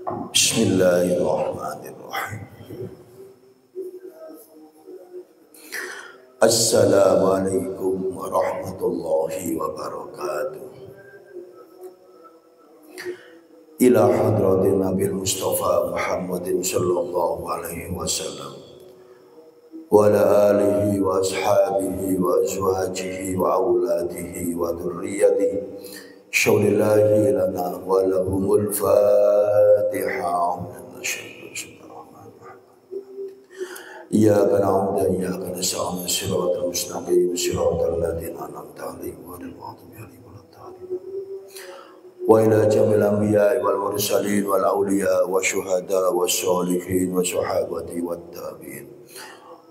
Bismillahirrahmanirrahim. Assalamualaikum warahmatullahi wabarakatuh. Ila hadratin Nabi Mustafa Muhammadin sallallahu alaihi wasallam wa ala alihi wa ashabihi wa azwajihi wa auladihi wa dhurriyyatihi syaulillahi lana wa lahumul Fatihah. Iyyaka na'budu wa iyyaka nasta'in shiratal mustaqim shiratal ladzina an'amta 'alaihim ghairil maghdubi 'alaihim waladdallin. Wa ila jamil anbiya'i wal mursalin wal awliya wa syuhada was sholihin wa sahabati wat tabi'in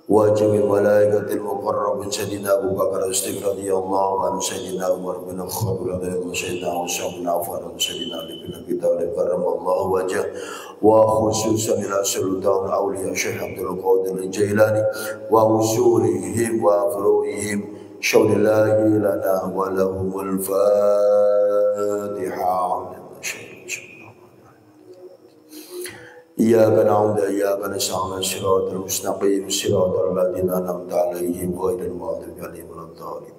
wa jamil malaikatil muqarrabin sayyidina Abu Bakar As-Siddiq radhiyallahu anhu, sayyidina Umar bin Khattab radhiyallahu anhu, sayyidina Utsman bin Affan, sayyidina Ali bin Abi Thalib karramallahu wajhah, wa khususan ila sultan awliya Syekh Abdul Qadir Al-Jailani wa usulihim wa furu'ihim syaulillahi lana wa lahumul Fatihah. Iyyaka na'budu wa iyyaka nasta'in shiratal mustaqim shiratal ladzina an'amta 'alaihim ghairil maghdubi 'alaihim waladdallin.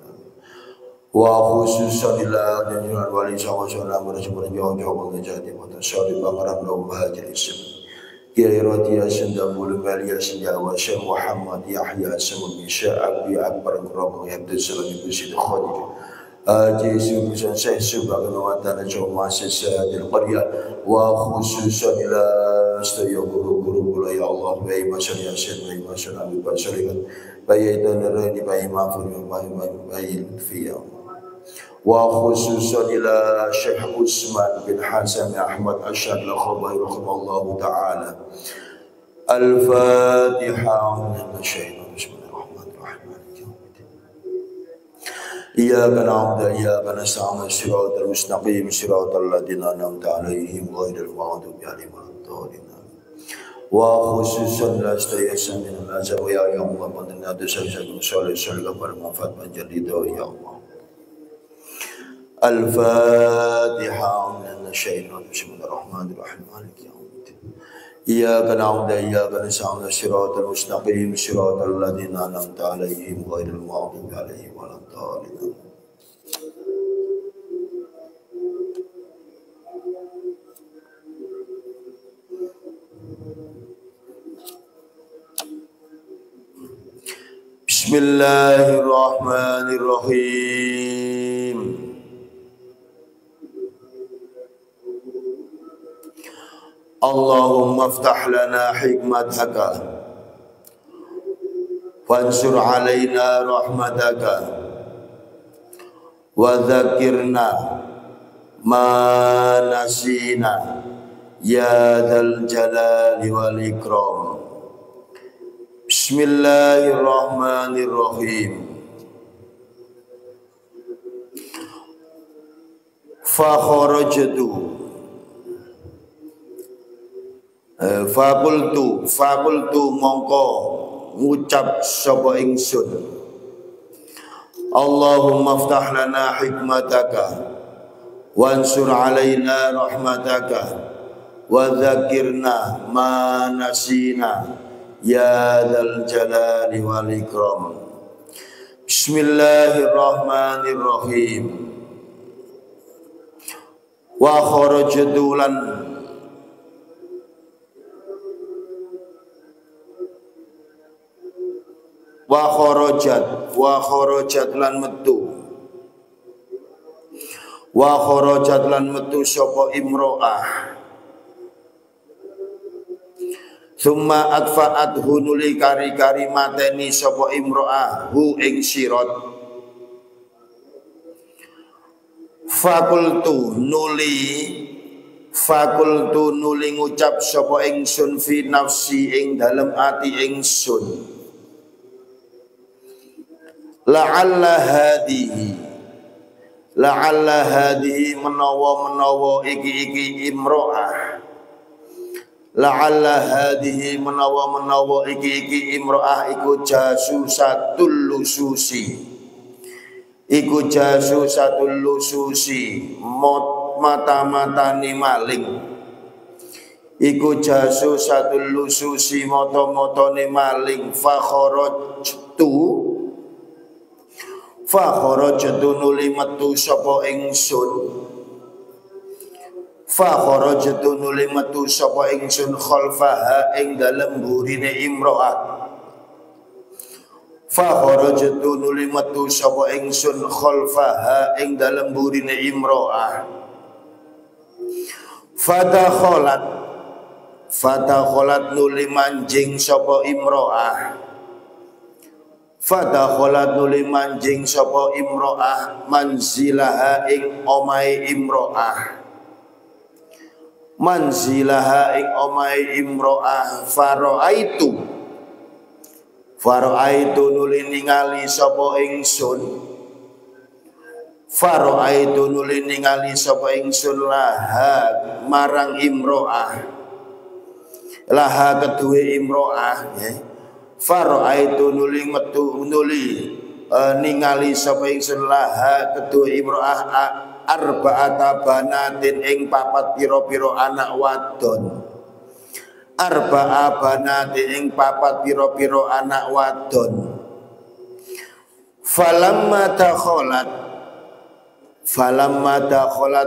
Wa khususan ila janjuran wali sallallahu alaihi wasallam jawab jadi mata syarif bakaran laum bahajil ism Kiai Radia Sendambul Malia Senjawa Syekh Muhammad Yahya Samun Syekh Abi Akbar Kurang Abdul Salam Ibu Siti Khadijah Haji Subusan Syekh sebagai mawatan Jawab Sesadil Qaryah wa khususan ila astaya guru-guru ya Allah wa masyarakat Yasin wa masyarakat Abi Basarikan bayi dan rani bayi mafun bayi fiyah wa khususan ila Syekh Utsman bin Hasan Ahmad Asyad al-Khabai rahimahullahu ta'ala. Al-Fatihah. Iyyaka na'budu wa iyyaka nasta'in shiratal mustaqim shiratal ladzina an'amta 'alaihim ghairil maghdubi 'alaihim waladdallin. Wa khususan la istayasan min al-azab ya Allah pandangan dosa saya soleh soleh bermanfaat menjadi doa ya Allah. Al-Fatihah. Bismillahirrahmanirrahim. Maliki yaumiddin. Iyyaka na'budu wa iyyaka nasta'in shiratal mustaqim shiratal ladzina an'amta 'alaihim ghairil maghdubi 'alaihim waladdallin. Bismillahirrahmanirrahim. Allahumma aftah lana hikmataka wansur alaina rahmataka wa dzakirna ma nasina ya dzal jalali wal ikram. Bismillahirrahmanirrahim. Fa kharajtu Fakultu mongko ngucap sapa ingsun Allahumma aftah lana hikmataka wansur alaina rahmataka wa dzakirna ma nasina ya dzal jalali wal ikram. Bismillahirrahmanirrahim. Wa kharajtu wa kharajat lan metu sapa imro'ah summa atfa'at hunuli kari-kari mateni sapa imro'ah hu ing sirat fakultu nuli ngucap sapa ingsun fi nafsi ing dalem ati ingsun la'alla hadihi menawa iki imro'ah la'alla hadihi menawa iki imro'ah iku jasusatul lususi mata-matani maling iku jasusatul lususi moto-motone maling fakharajtu nuli metu sapa ingsun khalfaha ing dalem burine imro'ah fakharajtu nuli metu sapa ingsun khalfaha ing dalem burine imro'ah Fadakholat nuli manjing sapa imro'ah manzilaha ing omahe imro'ah Faro'aitu nuli ningali sapa ingsun laha marang imro'ah laha kedue imro'ah ya. Faro'aitu nuli ningali sapa ingsun laha kedue imro'ah arba'ata banatin ing papat pira-pira anak wadon falamma dakhalat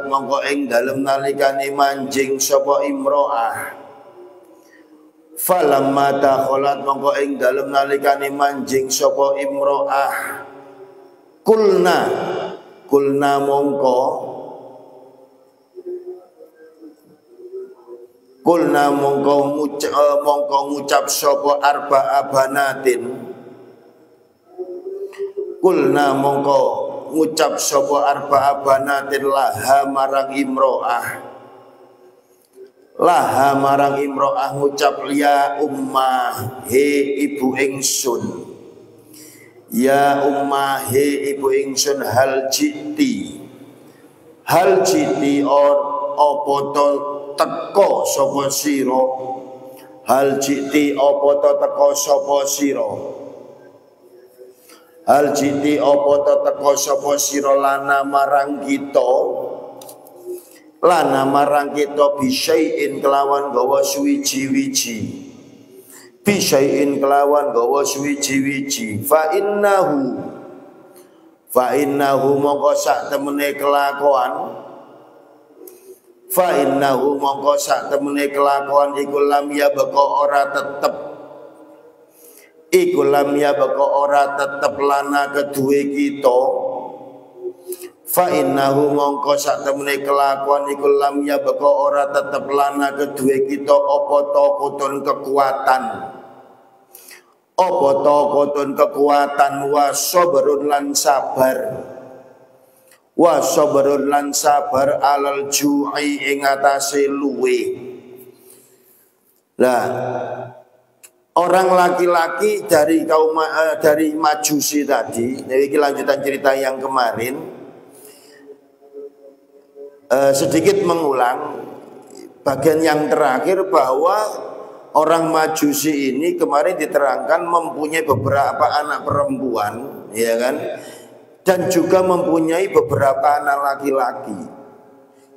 mongko ing dalem nalikane manjing sapa imro'ah kulna mongko ngucap sapa arba'a banatin laha marang imro'ah ngucap ya ummah he ibu ingsun hal jiti apa to teko sapa sira lana marang kita bisyai'in kelawan gawa suwiji-wiji fa innahu mongko sak temene kelakuan iku lam ya beko ora tetep lana kedue kita fa innahu mongko sak temene kelakuan iku lam ya beko ora tetep lana kedue kita apa to kekuatan wa sabrun lan sabar alal ju'i ing atase luwe. Lah orang laki-laki dari dari Majusi tadi, ini lanjutan cerita yang kemarin, sedikit mengulang bagian yang terakhir bahwa orang Majusi ini kemarin diterangkan mempunyai beberapa anak perempuan, ya kan, dan juga mempunyai beberapa anak laki-laki.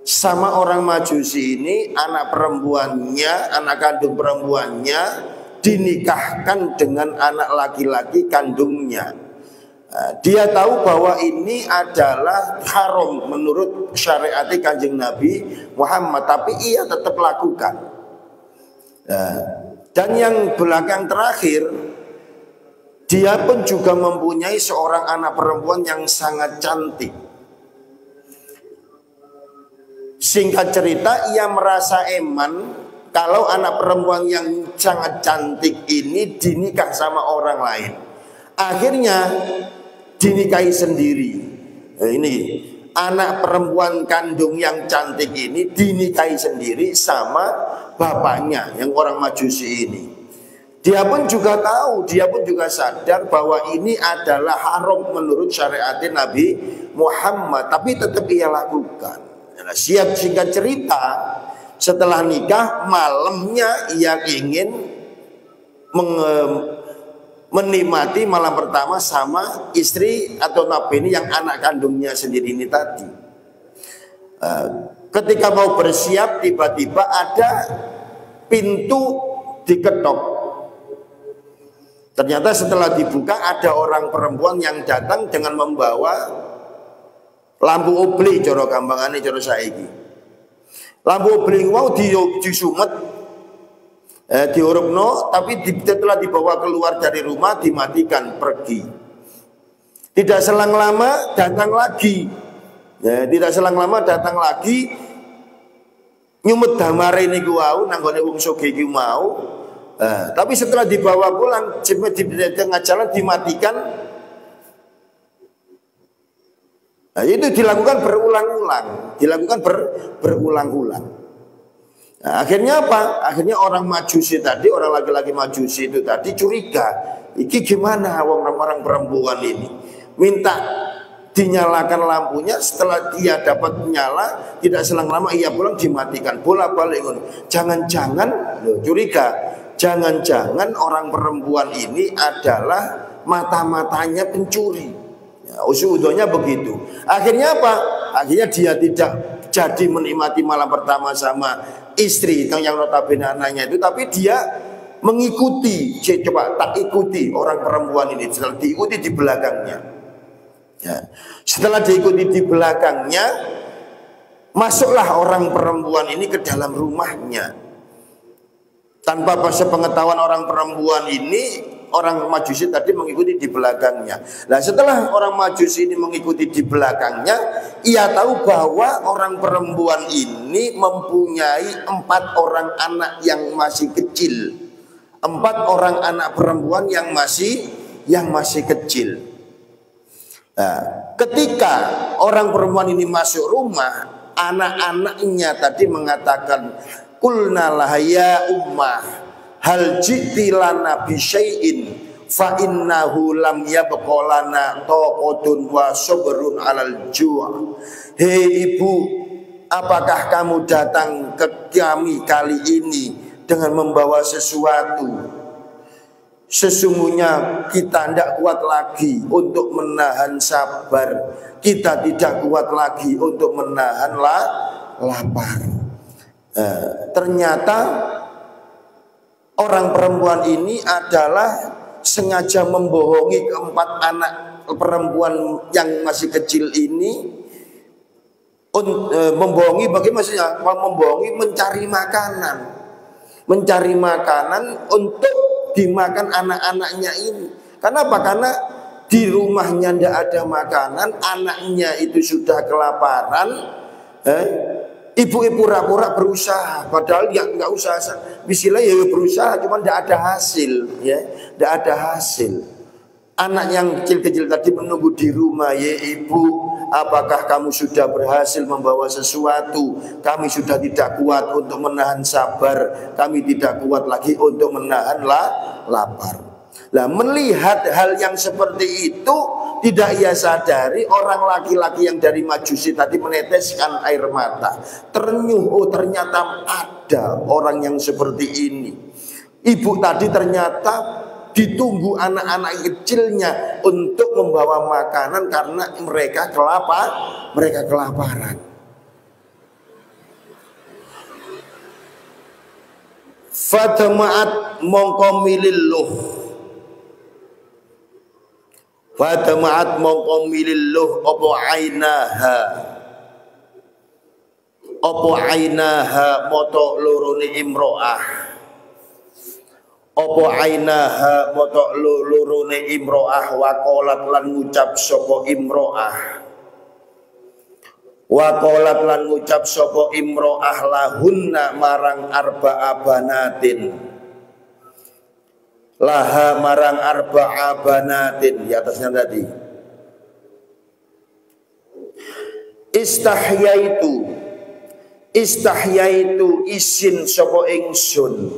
Sama orang Majusi ini anak kandung perempuannya dinikahkan dengan anak laki-laki kandungnya. Dia tahu bahwa ini adalah haram menurut syariat Kanjeng Nabi Muhammad, tapi ia tetap lakukan. Dan yang belakang terakhir, dia pun juga mempunyai seorang anak perempuan yang sangat cantik. Singkat cerita, ia merasa eman kalau anak perempuan yang sangat cantik ini dinikah sama orang lain. Akhirnya dinikahi sendiri. Ini anak perempuan kandung yang cantik ini dinikahi sendiri sama bapaknya yang orang Majusi ini. Dia pun juga tahu, dia pun juga sadar bahwa ini adalah haram menurut syariat Nabi Muhammad, tapi tetap ia lakukan. Nah, singkat cerita, setelah nikah malamnya ia ingin menikmati malam pertama sama istri atau nabi ini yang anak kandungnya sendiri ini tadi. Ketika mau bersiap, tiba-tiba ada pintu diketok. Ternyata setelah dibuka ada orang perempuan yang datang dengan membawa lampu obli, cara gampangane cara saiki. Lampu obli mau disumet, diurupno, tapi setelah dibawa keluar dari rumah dimatikan, pergi. Tidak selang lama datang lagi, tidak selang lama datang lagi, nyumet damare niku wau nanggone wong sugih iki mau. Tapi setelah dibawa pulang di tengah jalan dimatikan. Nah, itu dilakukan berulang-ulang, berulang-ulang. Nah, akhirnya apa? Akhirnya orang Majusi tadi, orang laki-laki Majusi itu tadi curiga, iki gimana orang perempuan ini? Minta dinyalakan lampunya, setelah dia dapat nyala, tidak selang lama ia pulang dimatikan. Bolak-balik, jangan-jangan, curiga. Jangan-jangan orang perempuan ini adalah mata-matanya pencuri. Ya, usudahnya begitu. Akhirnya apa? Akhirnya dia tidak jadi menikmati malam pertama sama istri yang notabene anaknya itu, tapi dia mengikuti. Coba tak ikuti orang perempuan ini, setelah diikuti di belakangnya. Ya. Setelah diikuti di belakangnya, masuklah orang perempuan ini ke dalam rumahnya. Tanpa sepengetahuan orang perempuan ini, orang Majusi tadi mengikuti di belakangnya. Nah, setelah orang Majusi ini mengikuti di belakangnya, ia tahu bahwa orang perempuan ini mempunyai 4 orang anak yang masih kecil. 4 orang anak perempuan yang masih kecil. Nah, ketika orang perempuan ini masuk rumah, anak-anaknya tadi mengatakan, qulna laha ya ummah hal ji'ti lana bi syai'in fa innahu lam yabqa lana taqatun wa sabrun 'alal ju'. Hei ibu, apakah kamu datang ke kami kali ini dengan membawa sesuatu? Sesungguhnya kita tidak kuat lagi untuk menahan sabar, kita tidak kuat lagi untuk menahan lapar. Ternyata orang perempuan ini adalah sengaja membohongi keempat anak perempuan yang masih kecil ini. Membohongi bagaimana maksudnya? Membohongi mencari makanan untuk dimakan anak-anaknya ini. Kenapa? Karena di rumahnya tidak ada makanan, anaknya itu sudah kelaparan. Ibu-ibu pura-pura berusaha, padahal ya nggak usaha. Bismillah ya berusaha, cuma tidak ada hasil, ya, tidak ada hasil. Anak yang kecil-kecil tadi menunggu di rumah, ya ibu, apakah kamu sudah berhasil membawa sesuatu? Kami sudah tidak kuat untuk menahan sabar, kami tidak kuat lagi untuk menahan lapar. Nah, melihat hal yang seperti itu, tidak ia sadari orang laki-laki yang dari Majusi tadi meneteskan air mata. Ternyuh, oh ternyata ada orang yang seperti ini. Ibu tadi ternyata ditunggu anak-anak kecilnya untuk membawa makanan karena mereka kelaparan. Fadama'at mongko mililluh, fadama'at mongko mililluh opo ainaha moto lorone imro'ah, opo ainaha moto lorone imro'ah, waqalat lan ngucap sapa imro'ah, waqalat lan ngucap sapa imro'ah lahunna marang arba'a banatin, laha marang arba'a banatin, di atasnya tadi. Istahyaitu isin sapa ingsun,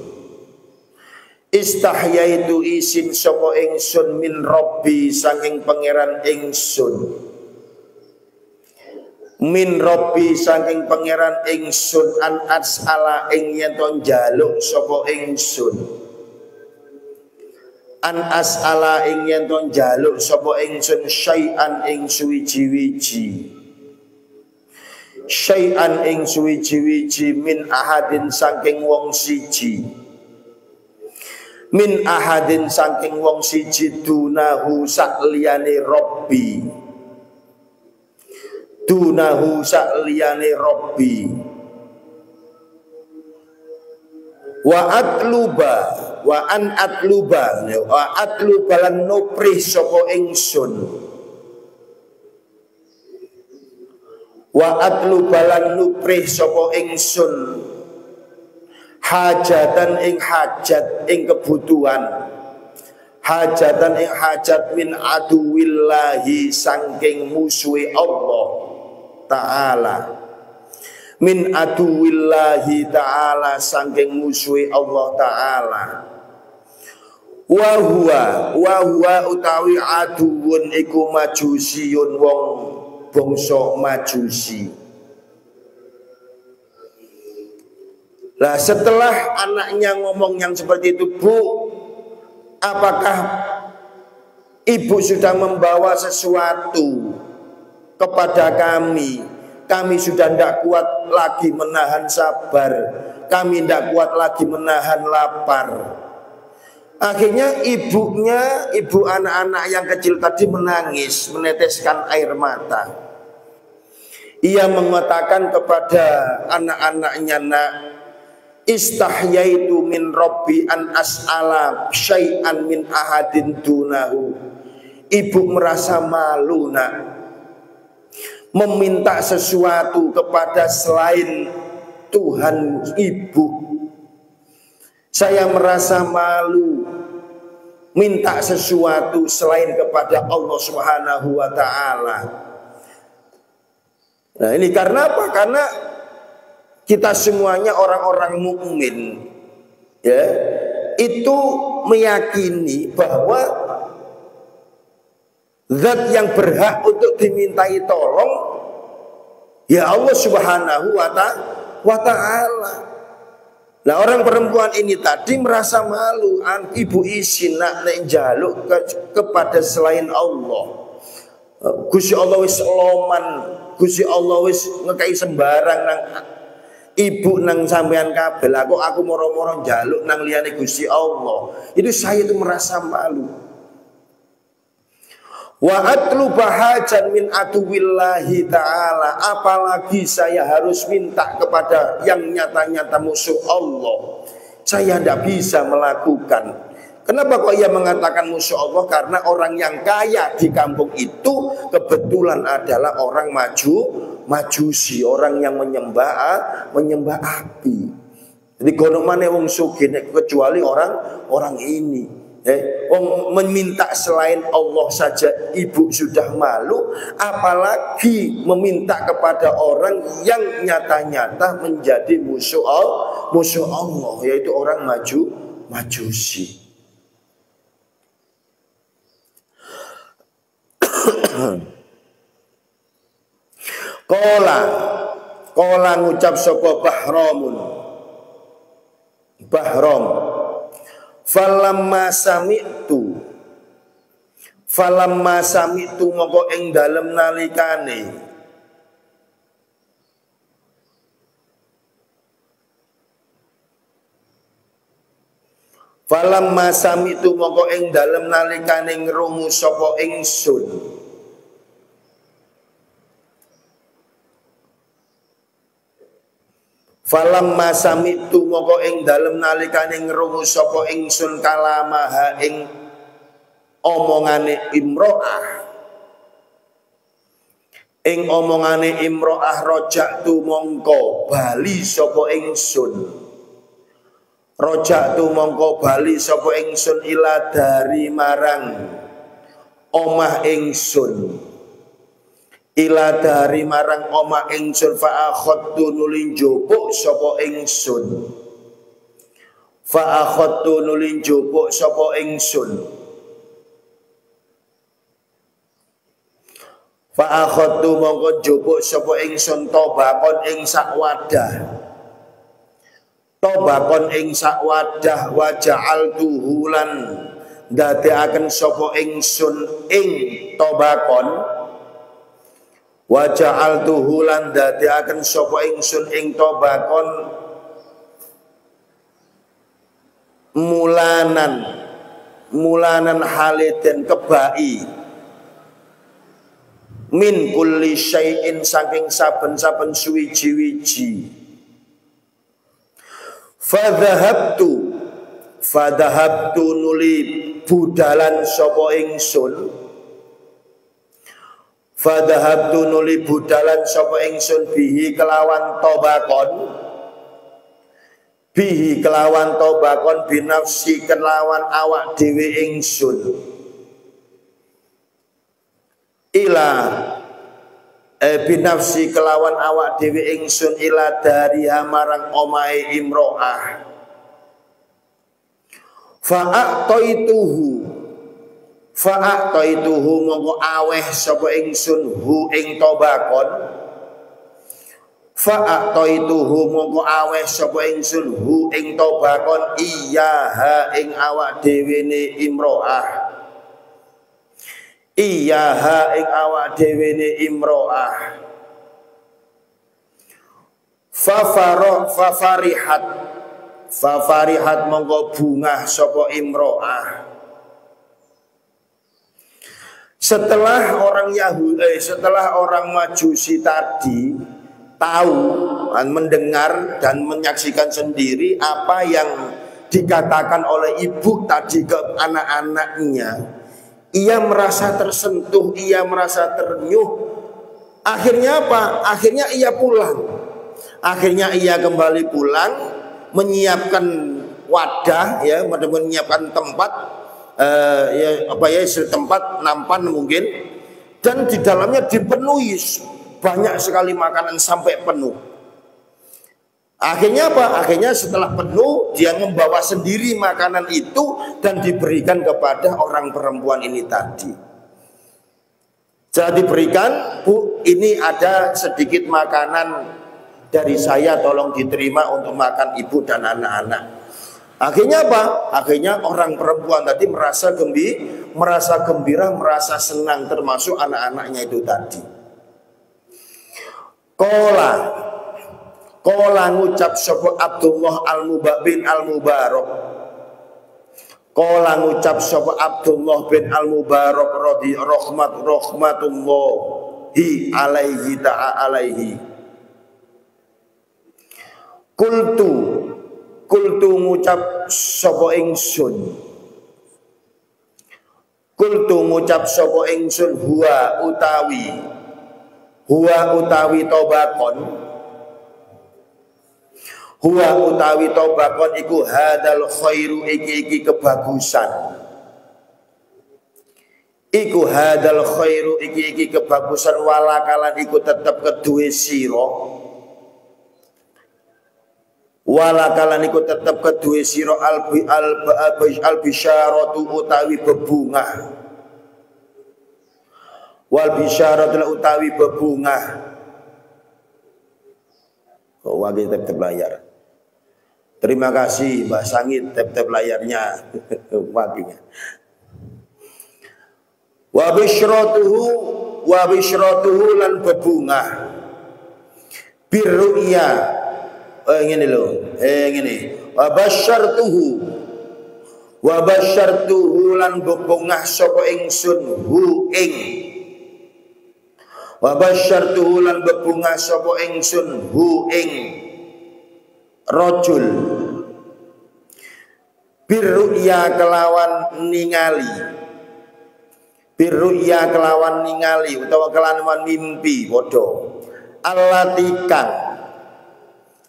istahyaitu isin sapa ingsun min Rabbi saking pangeran ingsun, min Rabbi saking pangeran ingsun an as'ala ing yen to njaluk sapa ingsun, an as'ala ing yen to njaluk sapa ingsun syai'an ing suwiji-wiji, syai'an ing suwiji-wiji min ahadin saking wong siji, min ahadin saking wong siji dunahu sakliyane Rabbi, dunahu sakliyane Rabbi. Wa atluba wa an atluba wa atluba lan nuprih sapa ingsun, wa atluba lan nuprih sapa ingsun hajatan ing hajat ing kebutuhan, hajatan ing hajat min aduwillahi sangking musuhi Allah Ta'ala, min aduwillahi ta'ala sangking musuhi Allah Ta'ala. Wa huwa utawi aduwun iku majusiyun wong bangsa Majusi. Lah setelah anaknya ngomong yang seperti itu, Bu, apakah ibu sudah membawa sesuatu kepada kami? Kami sudah tidak kuat lagi menahan sabar, kami tidak kuat lagi menahan lapar. Akhirnya ibunya, ibu anak-anak yang kecil tadi menangis, meneteskan air mata. Ia mengatakan kepada anak-anaknya, nak, istahyaitu min Rabbi an as'ala syai'an min ahadin dunahu. Ibu merasa malu, nak, meminta sesuatu kepada selain Tuhan ibu. Saya merasa malu minta sesuatu selain kepada Allah Subhanahu wa Ta'ala. Nah, ini karena apa? Karena kita semuanya orang-orang mukmin, ya, itu meyakini bahwa zat yang berhak untuk dimintai tolong ya Allah Subhanahu wa Ta'ala. Nah, orang perempuan ini tadi merasa malu, ibu izin nak njaluk kepada selain Allah. Gusti Allah wis loman, Gusti Allah wis ngekai sembarang nang ibu nang sampean kabel, aku moro-moro njaluk nang liyane Gusti Allah. Itu saya itu merasa malu. Wa atluba hajan min aduwillahi ta'ala, apalagi saya harus minta kepada yang nyata-nyata musuh Allah. Saya tidak bisa melakukan. Kenapa kok ia mengatakan musuh Allah? Karena orang yang kaya di kampung itu kebetulan adalah orang Majusi, orang yang menyembah api. Jadi kono maneh wong sugih kecuali orang ini. Meminta selain Allah saja ibu sudah malu, apalagi meminta kepada orang yang nyata-nyata menjadi musuh Allah, yaitu orang Majusi. Kola ngucap sapa Bahram, falamma sami'tu moko ing dalem nalikane ngrungu sapa ingsun falamma sami'tu moko ing dalem nalikane ngrungu sapa ingsun kalamaha ing omongane imro'ah roja'tu mongko bali sapa ingsun ila dari marang omah ingsun fa akhadtu nulin jupuk sapa ingsun fa akhadtu mongko jupuk sapa ingsun tobakon ing sak wadah wa ja'altuhu lan dadekaken sapa ingsun ing tobakon Wa ja'altuhu lan dadiaken sapa ingsun ing tobakon mulanan haliden kebai min kulli syai'in saking saben-saben suwiji-wiji. Fadhahabtu nuli budalan sapa ingsun. Fadhahabtu nuli budalan sapa ingsun bihi kelawan tobakon binafsi kelawan awak dhewe ingsun. Ila binafsi kelawan awak dhewe ingsun ila dari marang omahe imro'ah. Fa'aqtaituhu mongko aweh sapa ingsun hu ing tobakon. Fa'aqtaituhu mongko aweh sapa ingsun hu ing tobakon iyaha ing awak dhewe ne imro'ah. Iyaha ing awak dhewe ne imro'ah. Fafarihat mongko bungah sapa imro'ah. Setelah orang Majusi tadi tahu dan mendengar dan menyaksikan sendiri apa yang dikatakan oleh ibu tadi ke anak-anaknya, ia merasa tersentuh, ia merasa ternyuh. Akhirnya apa? Akhirnya ia pulang. Akhirnya ia kembali pulang, menyiapkan wadah, ya, menyiapkan tempat, tempat nampan mungkin, dan di dalamnya dipenuhi banyak sekali makanan sampai penuh. Akhirnya apa? Akhirnya setelah penuh dia membawa sendiri makanan itu dan diberikan kepada orang perempuan ini tadi. Jadi diberikan, Bu, ini ada sedikit makanan dari saya, tolong diterima untuk makan ibu dan anak-anak. Akhirnya apa? Akhirnya orang perempuan tadi merasa gembira, merasa senang, termasuk anak-anaknya itu tadi. Kola ngucap sapa Abdullah bin Al-Mubarak. Kola ngucap sapa Abdullah bin Al-Mubarak rahmatullahi alaihi ta'alaihi. Kultu ngucap sapa ingsun. Kultu ngucap sapa ingsun huwa utawi tobakon. Huwa utawi tobakon iku hadal khairu iki kebagusan. Iku hadal khairu iki kebagusan walakalan iku tetep keduwe sira. Walakalan iku tetep keduwe sira al bisyaratu utawi bebungah. Wal bisyaratu utawi bebungah. Kok wage tep layar. Terima kasih Mbak Sangit tep layarnya. Waginya. Wa bisyratuhu lan bebungah. Birru'ya ngene lho, ngene. Wa basyartuhu lan bebungah sapa ingsun hu ing. Wa basyartuhu lan bebungah sapa ingsun hu ing rajul. Birru'ya kelawan ningali utawa kelawan mimpi padha.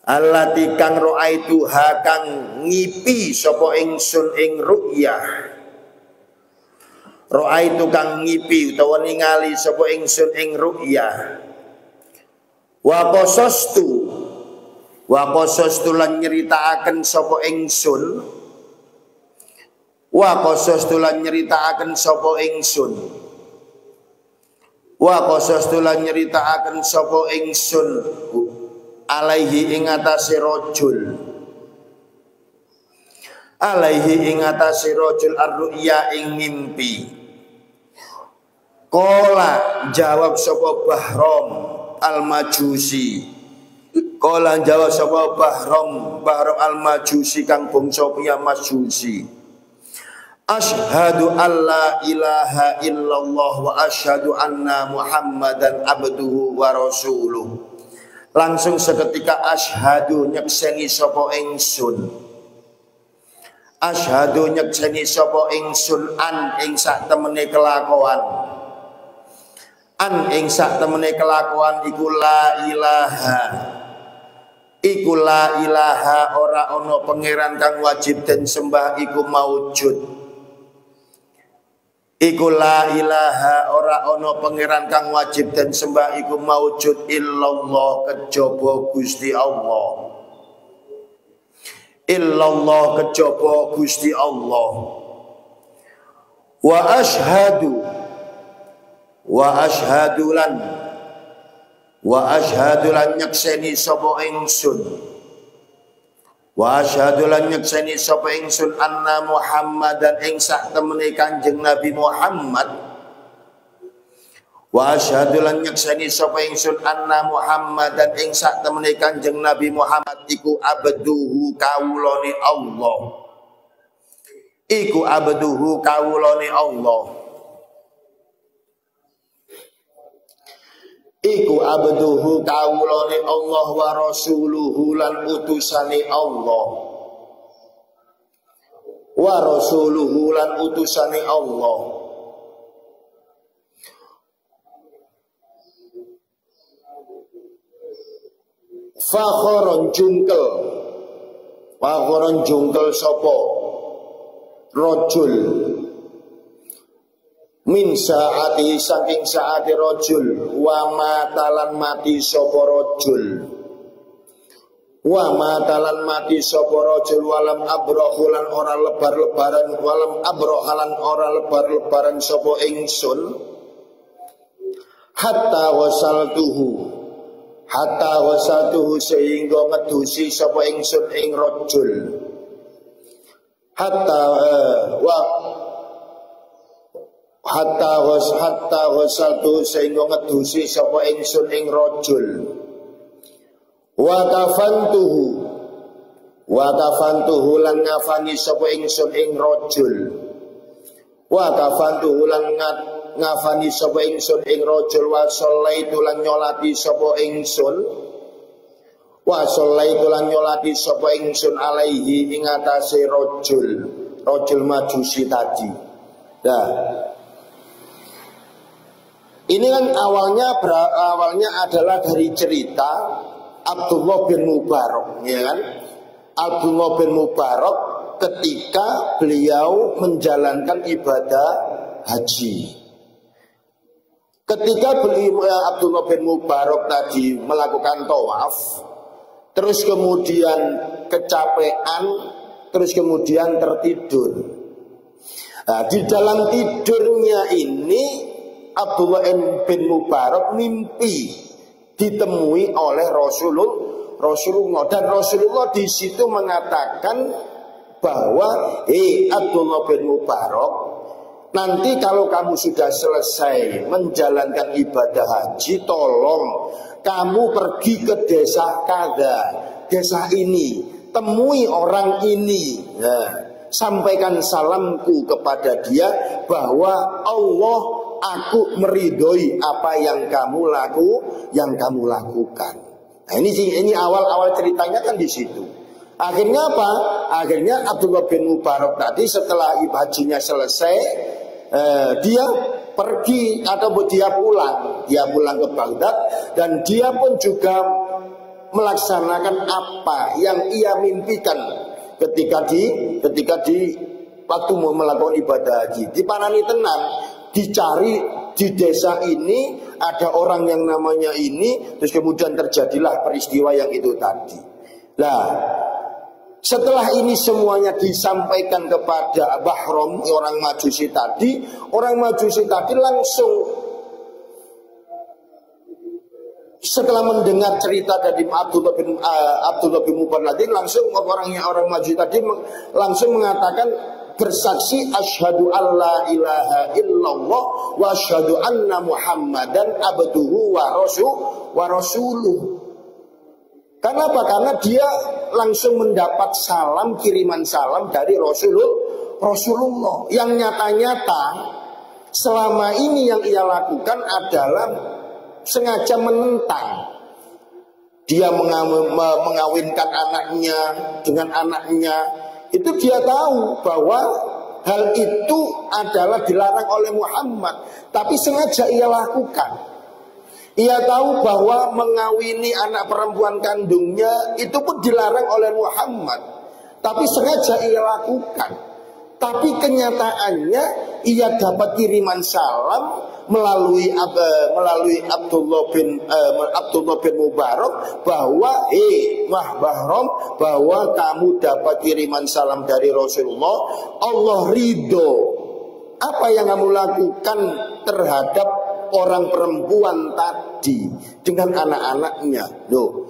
Allati kang ro'aitu kang ngipi sapa ingsun ing ru'yah. Ro'aitu kang ngipi utawa ningali sapa ingsun ing ru'yah. Wa qasastu lan nyeritakaken sapa ingsun. Wa qasastu lan nyeritakaken sapa ingsun. Wa qasastu lan nyeritakaken sapa ingsun alaihi ing atase rajul. Alaihi ing atase rajul ar-ru'ya ing mimpi. Qala jawab sapa Bahram al-Majusi. Qala jawab sapa Bahram al-Majusi kang bangsa piye Majusi. Asyhadu alla ilaha illallah wa asyhadu anna Muhammadan abduhu wa rasuluh. Langsung seketika asyhadu nyekseni sapa ingsun. Asyhadu nyekseni sapa ingsun an ing sak temene kelakuan. An ing sak temene kelakuan iku la ilaha. Iku la ilaha ora ana pangeran kang wajib den sembah iku maujud. Iku la ilaha ora ana pangeran kang wajib den sembah iku maujud illallah kejaba Gusti Allah. Illallah kejaba Gusti Allah. Wa asyhadu lan nyekseni sapa ingsun. Wa asyhadu lan nyekseni sapa ingsun anna Muhammadan ing sak temene Kanjeng Nabi Muhammad. Wa asyhadu lan nyekseni sapa ingsun anna Muhammadan ing sak temene Kanjeng Nabi Muhammad iku abduhu kawulane Allah. Iku abduhu kawulane Allah. Iku abduhu kawulane Allah wa rasuluhu lan utusane Allah. Wa rasuluhu lan utusane Allah. Fakhoron jungkel sapa rajul min saati saking saati rajul wa matalan mati sapa rajul wa matalan mati sapa rajul walam abrohulan ora lebar-lebaran walam abrohalan ora lebar-lebaran sapa ingsun hatta wasaltuhu sehingga ngedusi sapa ingsun ing rajul hatta wasaltu sehingga ngedusi sapa ingsun ing rajul wa kafantuhu lan ngafani sapa ingsun ing rajul wa kafantuhu lan ngafani sapa ingsun ing rajul wa sallaitu lan nyolati sapa ingsun wa sallaitu lan nyolati sapa ingsun alaihi ing atase rajul Majusi tadi. Nah, ini kan awalnya adalah dari cerita Abdullah bin Mubarak, ya kan? Abdullah bin Mubarak ketika beliau menjalankan ibadah haji. Ketika Abdullah bin Mubarak tadi melakukan tawaf, terus kemudian kecapean, terus kemudian tertidur. Nah, di dalam tidurnya ini Abdullah bin Mubarak mimpi ditemui oleh Rasulullah dan Rasulullah di situ mengatakan bahwa Abdullah bin Mubarak, nanti kalau kamu sudah selesai menjalankan ibadah haji, tolong kamu pergi ke desa kada, desa ini, temui orang ini, sampaikan salamku kepada dia bahwa Allah, aku meridhoi apa yang kamu lakukan. Nah, ini awal ceritanya kan di situ. Akhirnya apa? Akhirnya Abdullah bin Mubarak tadi setelah hajinya selesai, dia pergi atau dia pulang ke Baghdad dan dia pun juga melaksanakan apa yang ia mimpikan ketika di waktu mau melakukan ibadah haji. Dipanani tenang, dicari di desa ini ada orang yang namanya ini, terus kemudian terjadilah peristiwa yang itu tadi. Nah, setelah ini semuanya disampaikan kepada Bahram, orang Majusi tadi langsung setelah mendengar cerita dari Abdullah bin Mubarak tadi, langsung orang Majusi tadi langsung mengatakan bersaksi asyhadu alla ilaha illallah wa asyhadu anna muhammadan abduhu wa rasuluh. Kenapa? Karena dia langsung mendapat salam, kiriman salam dari Rasulullah yang nyata-nyata selama ini yang ia lakukan adalah sengaja menentang. Dia mengawinkan anaknya dengan anaknya, itu dia tahu bahwa hal itu adalah dilarang oleh Muhammad, tapi sengaja ia lakukan. Ia tahu bahwa mengawini anak perempuan kandungnya itu pun dilarang oleh Muhammad, tapi sengaja ia lakukan. Tapi kenyataannya ia dapat kiriman salam melalui Abdullah bin Mubarak bahwa Wah Bahrom, bahwa kamu dapat kiriman salam dari Rasulullah. Allah ridho apa yang kamu lakukan terhadap orang perempuan tadi dengan anak-anaknya. Loh,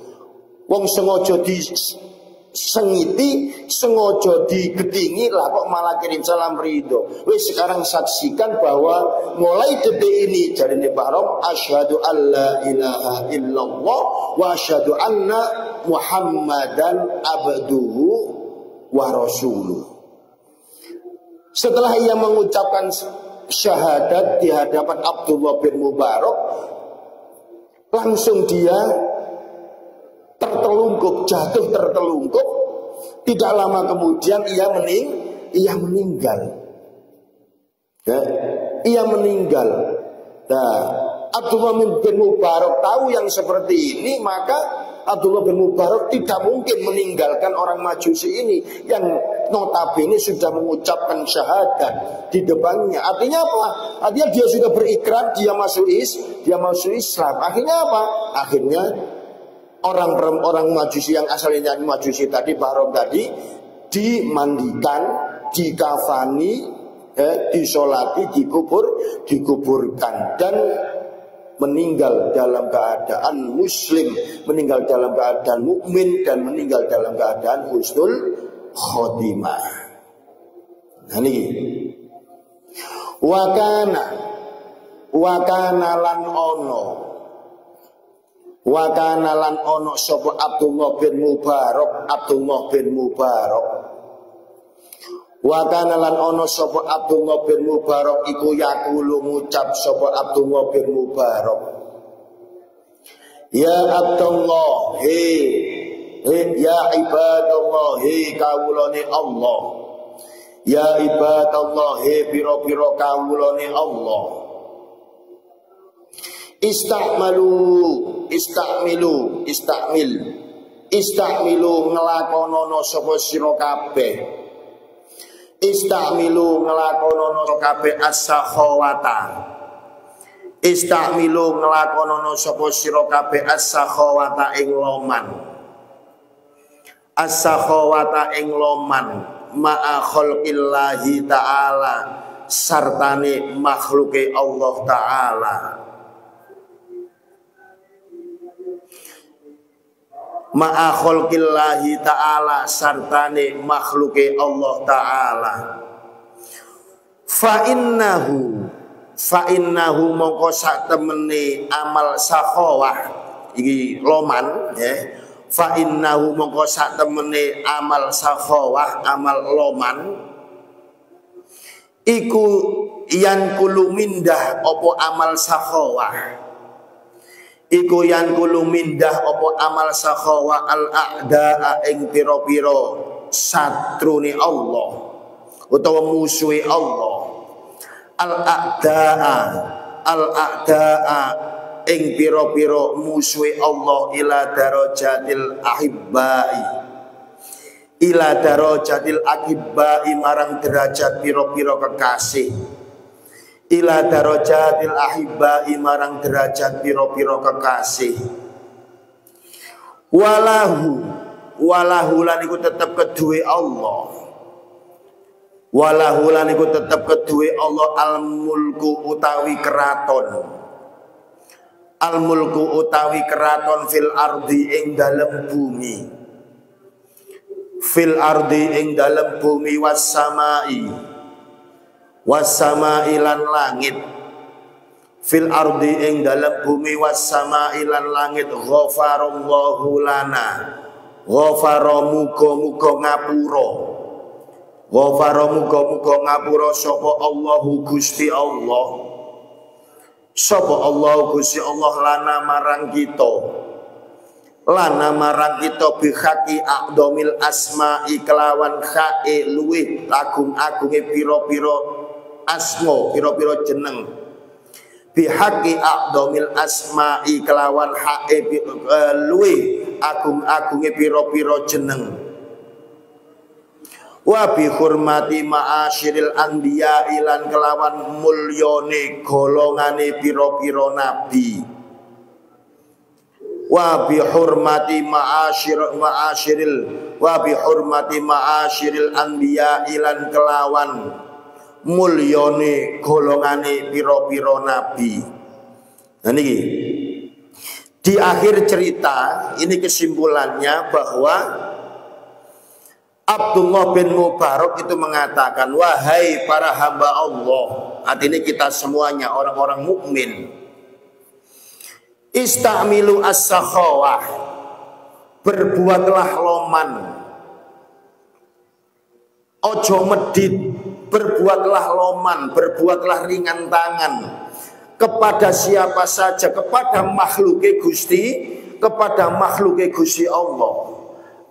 wong sengaja disengiti, sengaja digedingi lah kok malah kirim salam ridho. Wis sekarang saksikan bahwa mulai detik ini dari Bahrom asyhadu alla ilaha illallah wa asyhadu anna muhammadan abduhu wa rasuluh. Setelah ia mengucapkan syahadat di hadapan Abdullah bin Mubarak, langsung dia jatuh tertelungkup. Tidak lama kemudian ia meninggal. Ya, ia meninggal. Nah, Abdullah bin Mubarak tahu yang seperti ini, maka Abdullah bin Mubarak tidak mungkin meninggalkan orang Majusi ini yang notabene sudah mengucapkan syahadat di depannya. Artinya apa? Artinya dia sudah berikrar dia masuk Islam. Akhirnya apa? Akhirnya orang Majusi yang asalnya Majusi tadi, Bahrom tadi, dimandikan, dikafani, disolati, dikuburkan dan meninggal dalam keadaan muslim, meninggal dalam keadaan mukmin, dan meninggal dalam keadaan husnul khotimah. Nah ini wakana lan ono sapa Abdullah bin Mubarak Wakana lan ono sapa Abdullah bin Mubarak iku yaqulu ngucap sapa Abdullah bin Mubarak, ya Abdullah, ya ibadallah, kawulane Allah, ya ibadallah, pira-pira kawulane Allah, istakmilu nglakonono sapa sira kabeh. Istamilu ngelakonono kabeh as-sakhawata. Istamilu ngelakonono sapa sira kabeh as-sakhawata ing loman. As-sakhawata ing loman ma'a khalqillahi ta'ala sartane makhluke Allah ta'ala. Ma'a khalqillahi ta'ala sartane makhluke Allah ta'ala. Fa'innahu mongko sak temene amal sakhawah iki loman ya. Fa'innahu mongko sak temene amal sakhawah, amal loman iku yan kulu mindah opo amal sakhawah. Iku yang kulu mindah opo amal sakhawa al-a'da'a ing piro-piro satruni Allah utawa musuhi Allah. Al-a'da'a ing piro-piro musuhi Allah ila darajatil ahibba'i marang derajat piro-piro kekasih. Ila darajatil ahibba'i marang derajat piro-piro kekasih. Walahu lan iku tetep kedue Allah. Walahu lan iku tetep kedue Allah al-mulku utawi keraton. Al-mulku utawi keraton fil ardi ing dalem bumi. fil ardi ing dalem bumi was-samai lan langit, fil ardi ing dalem bumi was-samai lan langit, ghafarallahu lana, ghafara muga-muga ngapura, ghafara muga-muga ngapura sapa Allahu Gusti Allah, sapa Allah Gusti Allah lana marang kita, lana marang kita bihaqi aqdomil asma'i kelawan khae luwih agung-agunge pira-pira asma, pira-pira jeneng, bihaqi aqdomil asma'i kelawan hae luwih agung-agunge pira-pira jeneng, wa bi hurmati ma'asyiril anbiya ilan kelawan mulyane golongane pira-pira nabi, wa bi hurmati ma'asyiril anbiya ilan kelawan mulyane golongane pira-pira nabi. Nah niki di akhir cerita ini kesimpulannya bahwa Abdullah bin Mubarak itu mengatakan, wahai para hamba Allah, artinya kita semuanya orang-orang mukmin, istamilu as-sakhawah, berbuatlah loman, ojo medit, berbuatlah loman, berbuatlah ringan tangan kepada siapa saja, kepada makhluk Gusti, kepada makhluk Gusti Allah.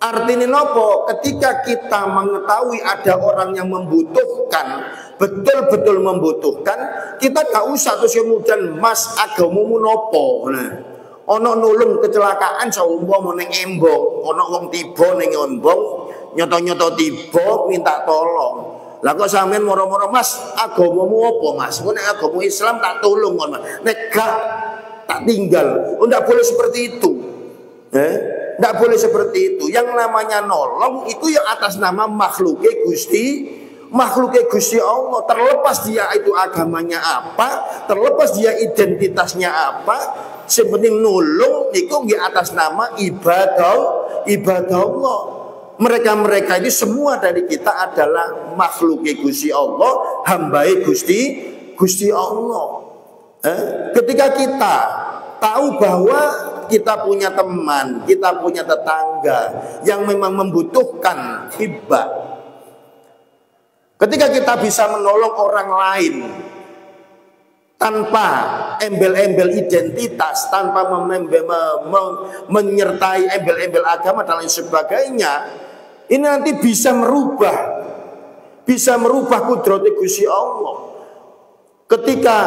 Artinya nopo, ketika kita mengetahui ada orang yang membutuhkan, betul-betul membutuhkan, kita gak usah terus kemudian mas agamumu nopo. Nah, ono nulung kecelakaan saumpama ning embong, ono wong tiba ning embong, nyoto-nyoto tiba minta tolong. Lah kok sampean moro-moro mas agamamu apa mas? Nek agama Islam tak tolong kon. Nek gak tak tinggal. Oh, ndak boleh seperti itu. Ndak boleh seperti itu. Yang namanya nolong itu ya atas nama makhluk Gusti Allah, terlepas dia itu agamanya apa, terlepas dia identitasnya apa, sepenting nulung itu di atas nama ibadah Allah. Mereka ini semua dari kita adalah makhluk Gusti Allah, hambai Gusti Allah. Ketika kita tahu bahwa kita punya teman, kita punya tetangga yang memang membutuhkan hibah, ketika kita bisa menolong orang lain tanpa embel-embel identitas, tanpa menyertai embel-embel agama dan lain sebagainya, ini nanti bisa merubah kudrat Gusti Allah. Ketika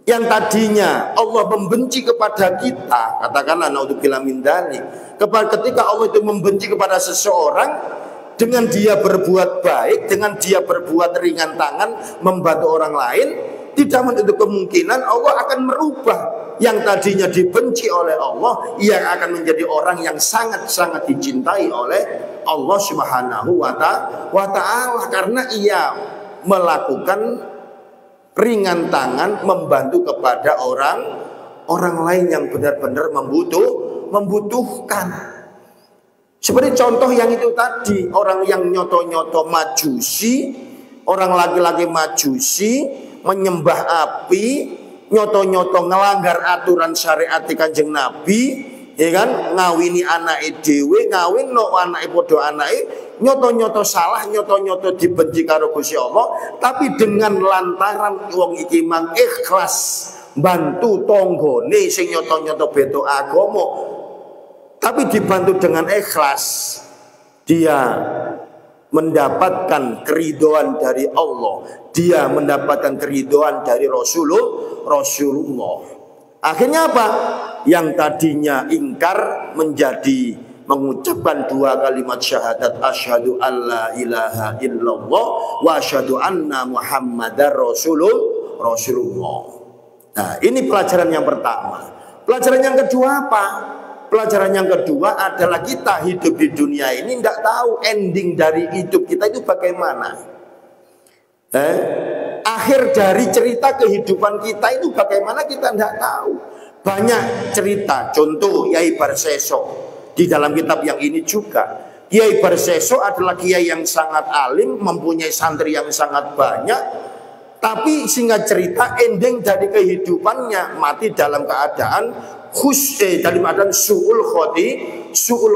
yang tadinya Allah membenci kepada kita, katakanlah naudzubillah min dzalik, ketika Allah itu membenci kepada seseorang, dengan dia berbuat baik, dengan dia berbuat ringan tangan, membantu orang lain, tidak menutup kemungkinan Allah akan merubah yang tadinya dibenci oleh Allah, yang akan menjadi orang yang sangat-sangat dicintai oleh Allah Subhanahu wa ta'ala, karena ia melakukan ringan tangan, membantu kepada orang lain yang benar-benar membutuhkan. Seperti contoh yang itu tadi, orang yang nyoto-nyoto majusi, orang laki-laki majusi menyembah api, nyoto-nyoto ngelanggar aturan syariat Kanjeng Nabi, ya kan, ngawini anake dhewe, ngawin no anake padha anake, nyoto-nyoto salah, nyoto-nyoto dibenci karo Gusti Allah, tapi dengan lantaran wong iki mang ikhlas bantu tanggane sing nyoto-nyoto beda agama, tapi dibantu dengan ikhlas, dia mendapatkan keridhaan dari Allah, dia mendapatkan keridhaan dari Rasulullah. Akhirnya apa? Yang tadinya ingkar menjadi mengucapkan dua kalimat syahadat, asyhadu alla ilaha illallah wa asyhadu anna muhammadar rasulullah. Nah, ini pelajaran yang pertama. Pelajaran yang kedua apa? Pelajaran yang kedua adalah kita hidup di dunia ini tidak tahu ending dari hidup kita itu bagaimana. Akhir dari cerita kehidupan kita itu bagaimana kita tidak tahu. Banyak cerita, contoh Yai Barseso. Di dalam kitab yang ini juga, Kiai Barseso adalah kiai yang sangat alim, mempunyai santri yang sangat banyak, tapi singkat cerita ending dari kehidupannya mati dalam keadaan dalam keadaan su'ul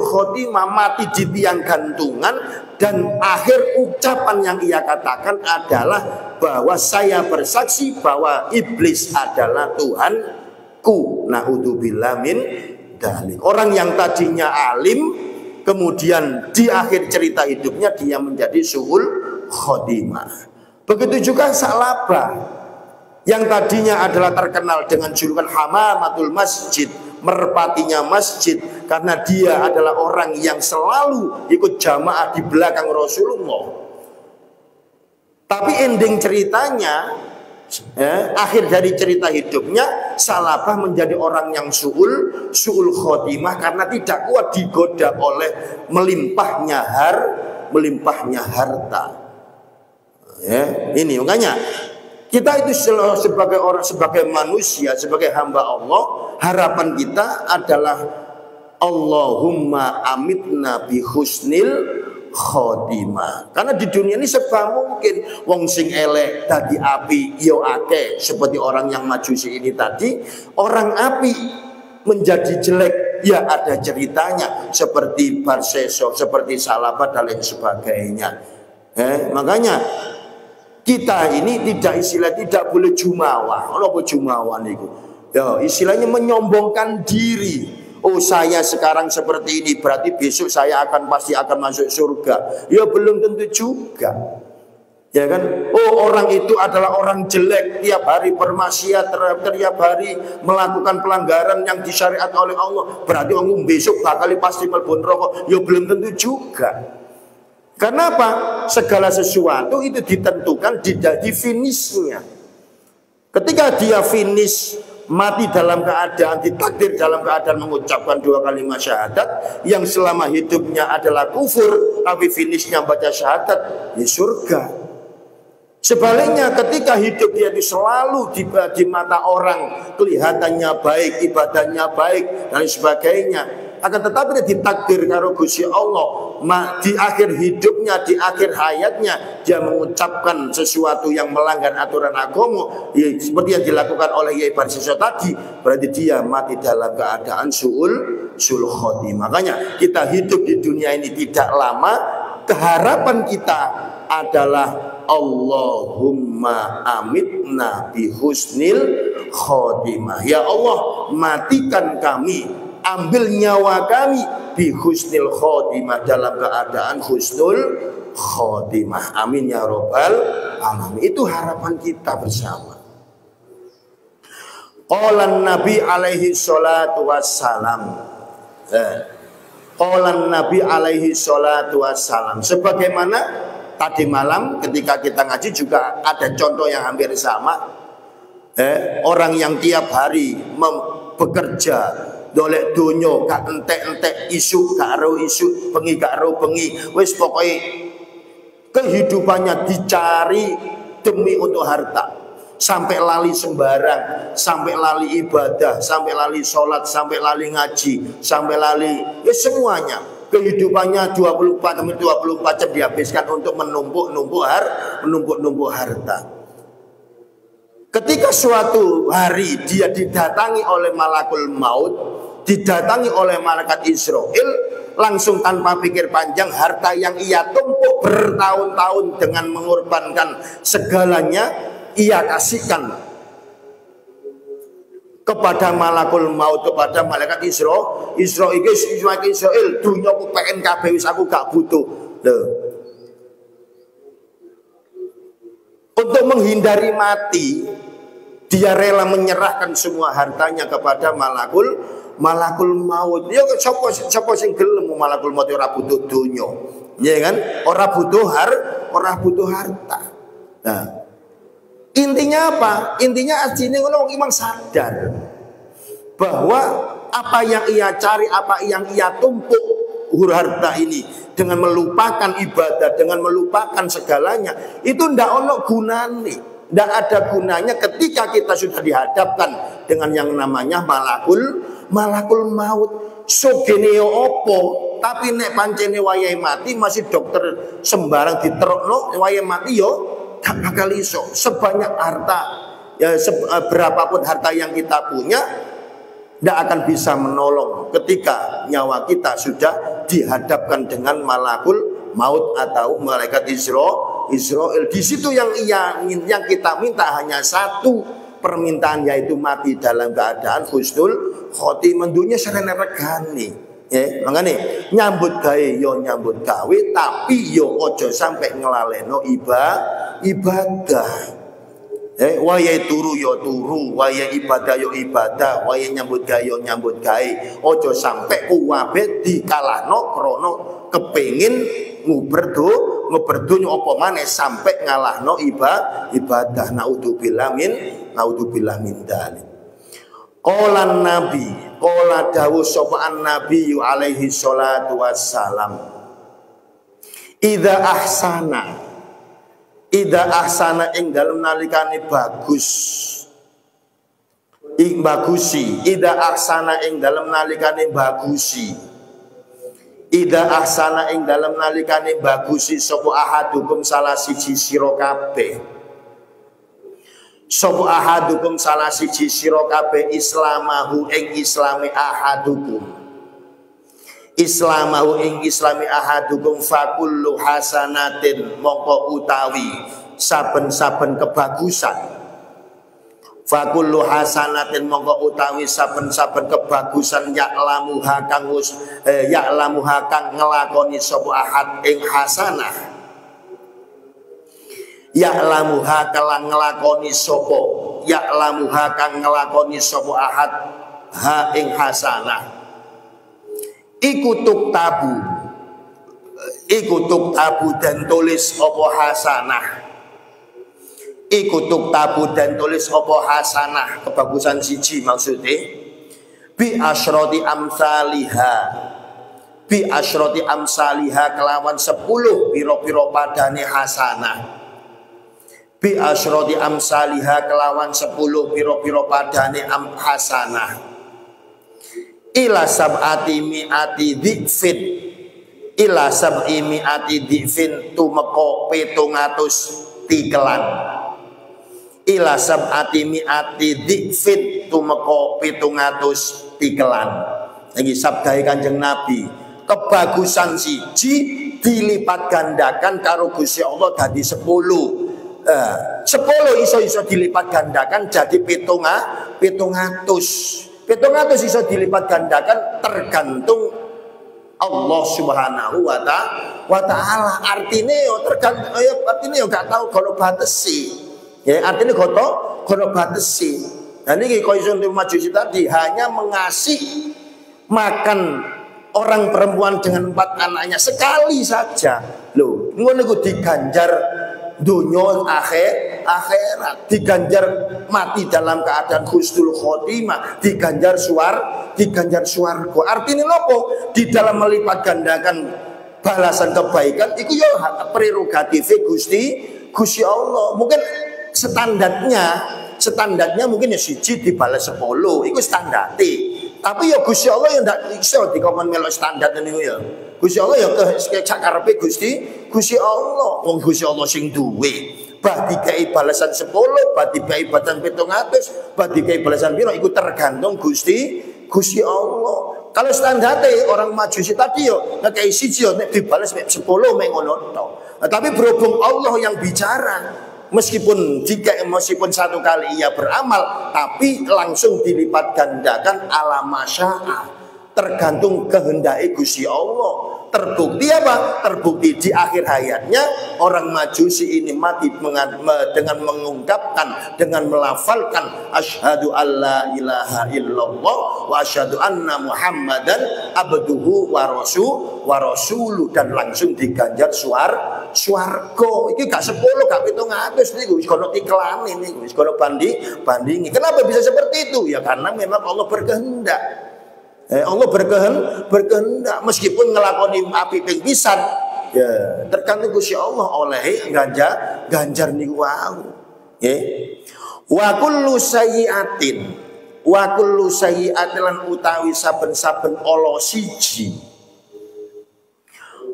khotimah, mati di tiang gantungan, dan akhir ucapan yang ia katakan adalah bahwa saya bersaksi bahwa iblis adalah Tuhanku. Na'udzubillah min dzalik. Orang yang tadinya alim, kemudian di akhir cerita hidupnya dia menjadi su'ul khotimah. Begitu juga Sa'labah yang tadinya adalah terkenal dengan julukan Hamamatul Masjid, merpatinya masjid, karena dia adalah orang yang selalu ikut jamaah di belakang Rasulullah. Tapi ending ceritanya, akhir dari cerita hidupnya, Sa'labah menjadi orang yang su'ul khotimah karena tidak kuat digoda oleh melimpahnya harta. Ini makanya kita itu sebagai orang, sebagai manusia, sebagai hamba Allah, harapan kita adalah Allahumma amitna bi husnil khotimah. Karena di dunia ini serba mungkin. Wong sing elek dadi api yo akeh, seperti orang yang majusi ini tadi. Orang api menjadi jelek, ya ada ceritanya, seperti Barseso, seperti Sa'labah dan lain sebagainya. Makanya kita ini tidak boleh jumawa. Apa jumawa niku? Ya, istilahnya menyombongkan diri. Oh, saya sekarang seperti ini, berarti besok saya pasti akan masuk surga. Ya belum tentu juga. Ya kan? Oh, orang itu adalah orang jelek, tiap hari bermaksiat, tiap hari melakukan pelanggaran yang disyariatkan oleh Allah, berarti orang besok pasti mlebu neraka. Ya belum tentu juga. Karena apa? Segala sesuatu itu ditentukan di finishnya. Ketika dia finish mati dalam keadaan, ditakdir dalam keadaan mengucapkan 2 kalimat syahadat yang selama hidupnya adalah kufur, tapi finishnya baca syahadat, ya surga. Sebaliknya ketika hidup dia itu selalu di mata orang kelihatannya baik, ibadahnya baik dan sebagainya, akan tetapi dia ditakdir karo Gusti Allah, di akhir hidupnya, di akhir hayatnya dia mengucapkan sesuatu yang melanggar aturan agama, ya, seperti yang dilakukan oleh Kiai Barseso tadi, berarti dia mati dalam keadaan su'ul khotimah. Makanya kita hidup di dunia ini tidak lama, keharapan kita adalah Allahumma amitna bi husnil khotimah. Ya Allah, matikan kami, ambil nyawa kami bi husnil khotimah, dalam keadaan husnul khotimah. Amin ya rabbal alamin. Itu harapan kita bersama. Qala Nabi alaihi salatu wassalam. Qala Nabi alaihi salatu wassalam. Sebagaimana tadi malam ketika kita ngaji juga ada contoh yang hampir sama. Orang yang tiap hari bekerja dolek dunyo, gak entek-entek isu, gak ro isu, bengi gak ro bengi, wis pokoknya kehidupannya dicari demi untuk harta, sampai lali sembarang, sampai lali ibadah, sampai lali sholat, sampai lali ngaji, sampai lali ya semuanya. Kehidupannya 24 jam dihabiskan untuk menumpuk harta. Ketika suatu hari dia didatangi oleh malakul maut, didatangi oleh malaikat Israel, langsung tanpa pikir panjang, harta yang ia tumpuk bertahun-tahun dengan mengorbankan segalanya, ia kasihkan kepada malakul maut, kepada malaikat Israel. Dunia ku pengen kabeh wis aku gak butuh. Untuk menghindari mati, dia rela menyerahkan semua hartanya kepada malakul maut. Ya sapa sing gelem malakul maut ora butuh dunya. Ya kan? Ora butuh harta. Nah, intinya apa? Intinya asline ngono wong iman sadar bahwa apa yang ia cari, apa yang ia tumpuk harta ini, dengan melupakan ibadah, dengan melupakan segalanya, itu ndak ono gunane, ndak ada gunanya ketika kita sudah dihadapkan dengan yang namanya malakul maut. sugene yo opo, tapi nek pancene wayahe mati masih dokter sembarang diterokno wayahe mati yo gak bakal iso. Sebanyak harta ya berapapun harta yang kita punya tidak akan bisa menolong ketika nyawa kita sudah dihadapkan dengan malakul maut atau malaikat Israel. Di situ yang kita minta hanya satu permintaan, yaitu mati dalam keadaan husnul khotimah. Dunya serene regani. Ya, makanya nyambut gawe yo nyambut gawe, tapi yo ojo sampai ngelaleno ibadah. Waya turu yo turu, waya ibadah yo ibadah, waya nyambut gawe yo nyambut gawe. Ojo sampai kuwabe dikalahno krono kepengin nguberdu apa maneh sampai ngalahno ibadah. Naudzubillah min dzalik. Qala nabi, qala dawuh sapa nabi alaihi salatu wassalam. Idza ahsana ing dalem nalikane bagusi. Idza ahsana ing dalem nalikane bagusi. Idza ahsana ing dalem nalikane bagusi sapa ahadukum salah siji sira kabeh. Sapa ahadukum salah siji sira kabeh islamahu ing islami ahadukum. Islamahu ing islami ahadukum fakullu hasanatin mongko utawi saben-saben kebagusan. Fakullu hasanatin mongko utawi saben-saben kebagusan ya'lamuha kang ngelakoni sapa ahad ing hasanah. Ya'lamuha kang ngelakoni sapa ahad ha ing hasanah. Iku tuk tabu dan tulis apa hasanah. Iku tuk tabu dan tulis apa hasanah, kebagusan siji maksudnya. Bi asyrati amsaliha kelawan 10 piro-piro padane hasanah. Bi asyrati amsaliha kelawan 10 piro-piro padane hasanah. Ila sab'ati mi'ati dhifin, ila sab'i mi'ati dhifin tumeka 700 tikelan. Ila sab'ati mi'ati dhifin tumeka 700 tikelan. Iki sabdahe Kanjeng Nabi, kebagusan siji dilipat gandakan karo Gusti Allah dadi 10. 10 iso dilipat gandakan jadi 700. 700 iso dilipat gandakan tergantung Allah Subhanahu wa ta'ala. Artinya yo tergantung artinya yo gak tahu kalau batesi. Ya, artinya gono batesi. Nah niki koyo Majusi tadi hanya mengasih makan orang perempuan dengan 4 anaknya sekali saja. Loh, ngono iku diganjar dunia akhirat, diganjar mati dalam keadaan husnul khotimah, diganjar swarga. Artinya nopo? Di dalam melipat gandakan balasan kebaikan itu ya prerogatif Gusti Allah. Mungkin standarnya mungkin ya siji dibalas 10, itu standarte. Tapi ya Gusti Allah yang ndak iso dikon melok standar niku ya. Gusti Allah ya sakarepe Gusti Allah. Wong Gusti Allah sing duwe. Bah dikai balasan 10, bah dikai balasan 700, bah dikai balasan piro iku tergantung Gusti Allah. Kalau standarte orang Majusi tadi yo ngekei siji yo nek dibalas 10 mek ngono tok. Tapi berhubung Allah yang bicara, meskipun satu kali ia beramal, tapi langsung dilipat gandakan ala masya'a, tergantung kehendak Gusti Allah. Terbukti apa? Terbukti di akhir hayatnya orang Majusi ini mati dengan mengungkapkan, dengan melafalkan asyhadu alla ilaha illallah wa asyhadu anna muhammadan abduhu wa rasuluh, dan langsung diganjar swarga. Iki gak 10 gak 700 niku wis kono iklane niku, wis kono bandingi. Kenapa bisa seperti itu? Ya karena memang Allah berkehendak. Allah berkehendak meskipun ngelakoni api ping pisan ya tergantung Gusti Allah oleh ganjar niku wau. Nggih. Wa kullu sayyi'atin wa kullu sayyi'atin lan utawi saben-saben ala siji,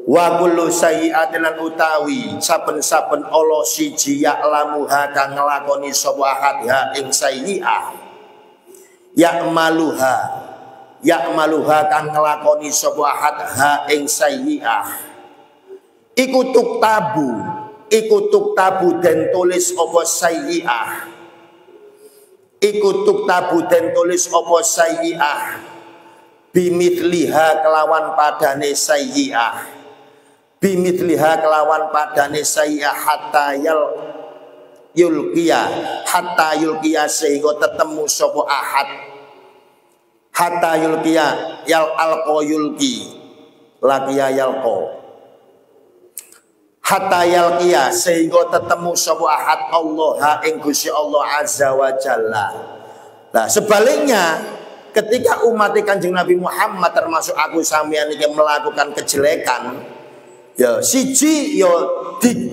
wa kullu sayyi'atin lan utawi saben-saben ala siji ya'lamuha kang nglakoni sapa ahad ha ing sayyi'ah, ya'maluha kang nglakoni sapa ahad ha ing sayyi'ah, iku tuktabu den tulis apa sayyi'ah, iku tuktabu den tulis apa sayyi'ah, bimitliha kelawan padane sayyi'ah, bimitliha kelawan padane sayyi'ah hatta yulqiya sehingga tetemu sapa ahad, hatta yulqiya alqa yulqi laqiya yalqa, hatta yalqiya sehingga tetemu sapa ahad Allah ing Gusti Allah azza wa jalla. Nah sebaliknya ketika umat Kanjeng Nabi Muhammad termasuk aku sampeyan iki melakukan kejelekan, ya siji ya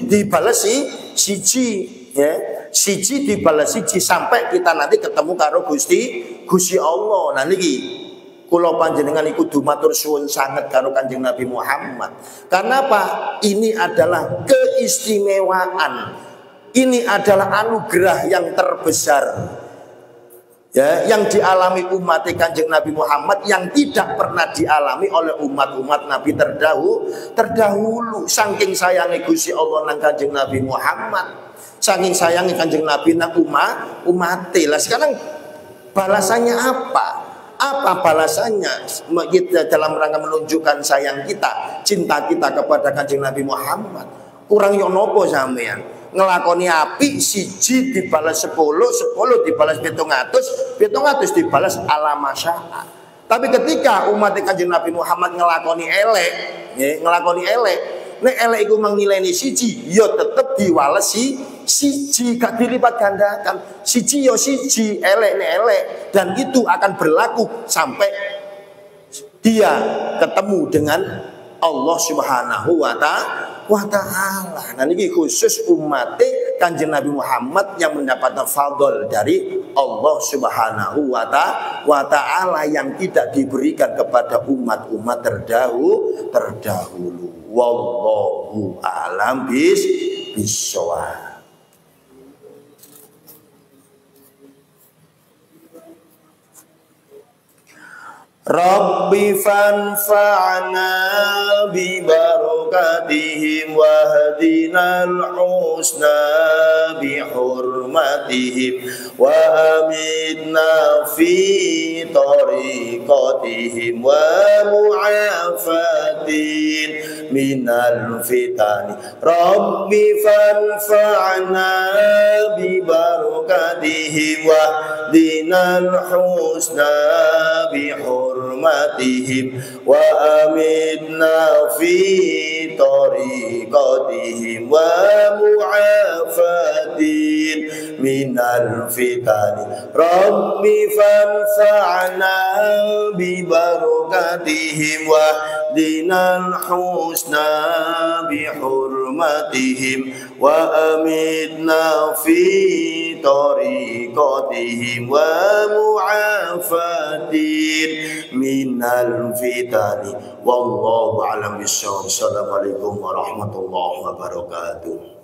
dibalesi siji, ya siji dibalesi siji sampai kita nanti ketemu karo Gusti Allah. Nah niki kula panjenengan iku kudu matur suwun sanget karo Kanjeng Nabi Muhammad. Karena apa? Ini adalah keistimewaan. Ini adalah anugerah yang terbesar, ya, yang dialami umat Kanjeng Nabi Muhammad yang tidak pernah dialami oleh umat-umat Nabi terdahulu. Saking sayangi Gusti Allah nang Kanjeng Nabi Muhammad, saking sayangi Kanjeng Nabi nang umat. Lah sekarang balasannya apa? Apa balasannya? Kita dalam rangka menunjukkan sayang kita, cinta kita kepada Kanjeng Nabi Muhammad. Kurang yo nopo sampean? Ngelakoni api siji dibalas 10 dibalas 700 dibalas ala masya'a. Tapi ketika umat Kanjeng Nabi Muhammad ngelakoni elek, nek elek iku mangileni siji, yo tetep diwalesi siji, gak dilipat gandakan. Siji yo siji, elek nek elek, dan itu akan berlaku sampai dia ketemu dengan Allah Subhanahu wa ta'ala. Nah ini khusus umat Kanjeng Nabi Muhammad yang mendapatkan fadl dari Allah Subhanahu wa ta'ala yang tidak diberikan kepada umat-umat terdahulu. Wallahu a'lam bishawab. Rabbi fanfa'na bi barakatihim wa hadinal husna bi hurmatihim wa amitna fi tariqatihim wa mu'afatin minal fitani. Rabbi fanfa'na bi barakatihim wa hadinal husna bi hurmatihim wa amitna fi tariqatihim wa mu'afatin minal fitani. Rabbi fanfa'na bi barakatihim wa dinal husna bi hurmatihim wa amitna fi tariqatihim wa mu'afatin minal fitani. Wallahu a'lam bishawab. Assalamualaikum warahmatullahi wabarakatuh.